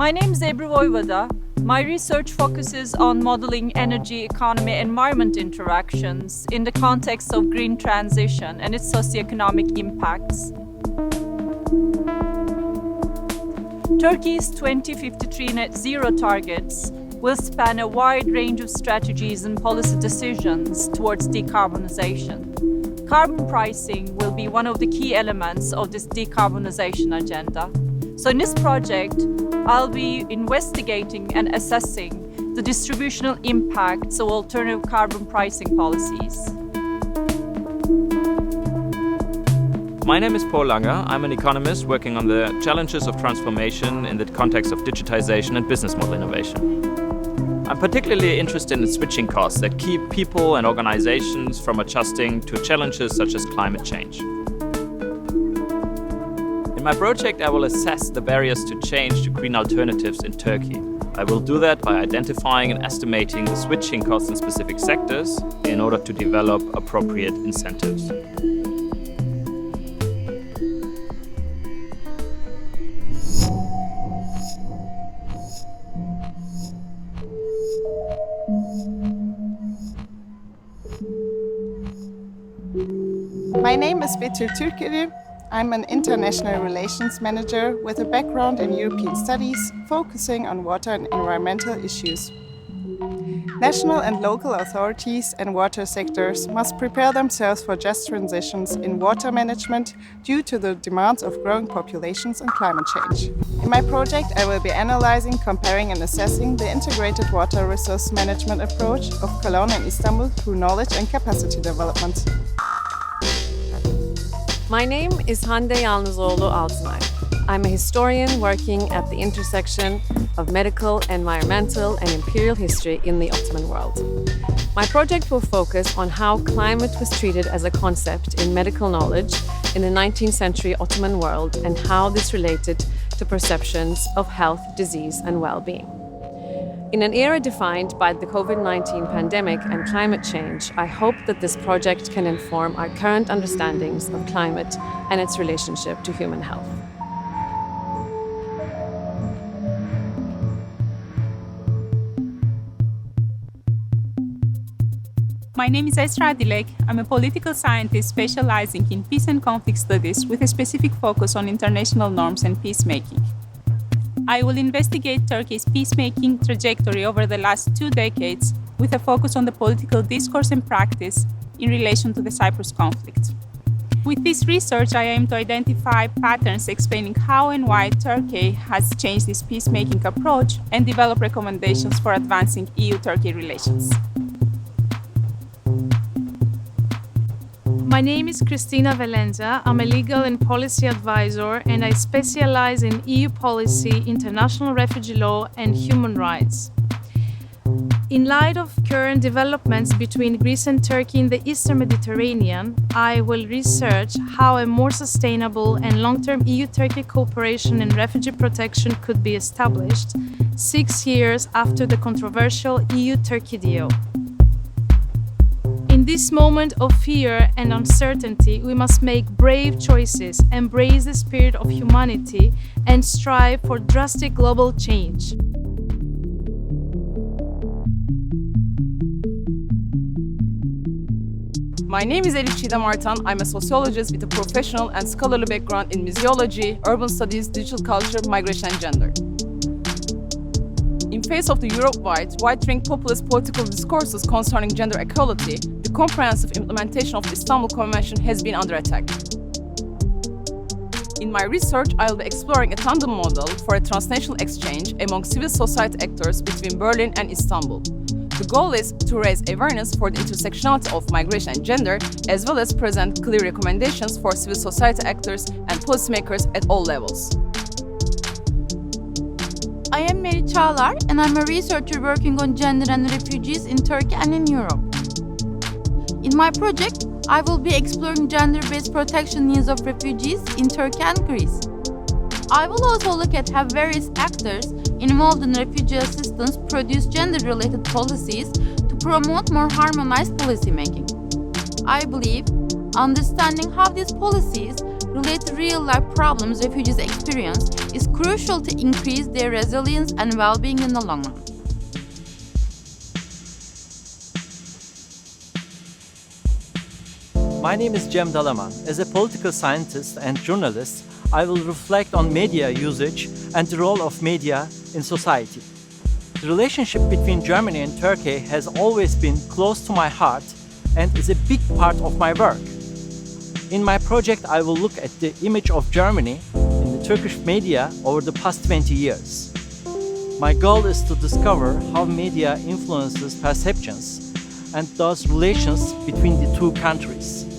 My name is Ebru Voyvoda. My research focuses on modeling energy, economy, environment interactions in the context of green transition and its socioeconomic impacts. Turkey's 2053 net zero targets will span a wide range of strategies and policy decisions towards decarbonization. Carbon pricing will be one of the key elements of this decarbonization agenda. So in this project, I'll be investigating and assessing the distributional impacts of alternative carbon pricing policies. My name is Paul Langer. I'm an economist working on the challenges of transformation in the context of digitization and business model innovation. I'm particularly interested in switching costs that keep people and organizations from adjusting to challenges such as climate change. In my project, I will assess the barriers to change to green alternatives in Turkey. I will do that by identifying and estimating the switching costs in specific sectors in order to develop appropriate incentives. My name is Betül Türkeri. I'm an international relations manager with a background in European studies, focusing on water and environmental issues. National and local authorities and water sectors must prepare themselves for just transitions in water management due to the demands of growing populations and climate change. In my project, I will be analyzing, comparing and assessing the integrated water resource management approach of Cologne and Istanbul through knowledge and capacity development. My name is Hande Yalnızoğlu Altınay. I'm a historian working at the intersection of medical, environmental, and imperial history in the Ottoman world. My project will focus on how climate was treated as a concept in medical knowledge in the 19th century Ottoman world and how this related to perceptions of health, disease, and well-being. In an era defined by the COVID-19 pandemic and climate change, I hope that this project can inform our current understandings of climate and its relationship to human health. My name is Esra Dilek. I'm a political scientist specializing in peace and conflict studies with a specific focus on international norms and peacemaking. I will investigate Turkey's peacemaking trajectory over the last 2 decades with a focus on the political discourse and practice in relation to the Cyprus conflict. With this research, I aim to identify patterns explaining how and why Turkey has changed its peacemaking approach and develop recommendations for advancing EU-Turkey relations. My name is Christina Velentza. I'm a legal and policy advisor and I specialize in EU policy, international refugee law and human rights. In light of current developments between Greece and Turkey in the Eastern Mediterranean, I will research how a more sustainable and long-term EU-Turkey cooperation in refugee protection could be established 6 years after the controversial EU-Turkey deal. In this moment of fear and uncertainty, we must make brave choices, embrace the spirit of humanity, and strive for drastic global change. My name is Elif Çiğdem Artan. I'm a sociologist with a professional and scholarly background in museology, urban studies, digital culture, migration and gender. In face of the Europe-wide, right-wing populist political discourses concerning gender equality, the comprehensive implementation of the Istanbul Convention has been under attack. In my research, I will be exploring a tandem model for a transnational exchange among civil society actors between Berlin and Istanbul. The goal is to raise awareness for the intersectionality of migration and gender, as well as present clear recommendations for civil society actors and policymakers at all levels. I am Meriç Çağlar and I'm a researcher working on gender and refugees in Turkey and in Europe. In my project, I will be exploring gender-based protection needs of refugees in Turkey and Greece. I will also look at how various actors involved in refugee assistance produce gender-related policies to promote more harmonized policymaking. I believe understanding how these policies relate to real-life problems refugees experience is crucial to increase their resilience and well-being in the long run. My name is Dalaman. As a political scientist and journalist, I will reflect on media usage and the role of media in society. The relationship between Germany and Turkey has always been close to my heart and is a big part of my work. In my project, I will look at the image of Germany in the Turkish media over the past 20 years. My goal is to discover how media influences perceptions and thus relations between the two countries.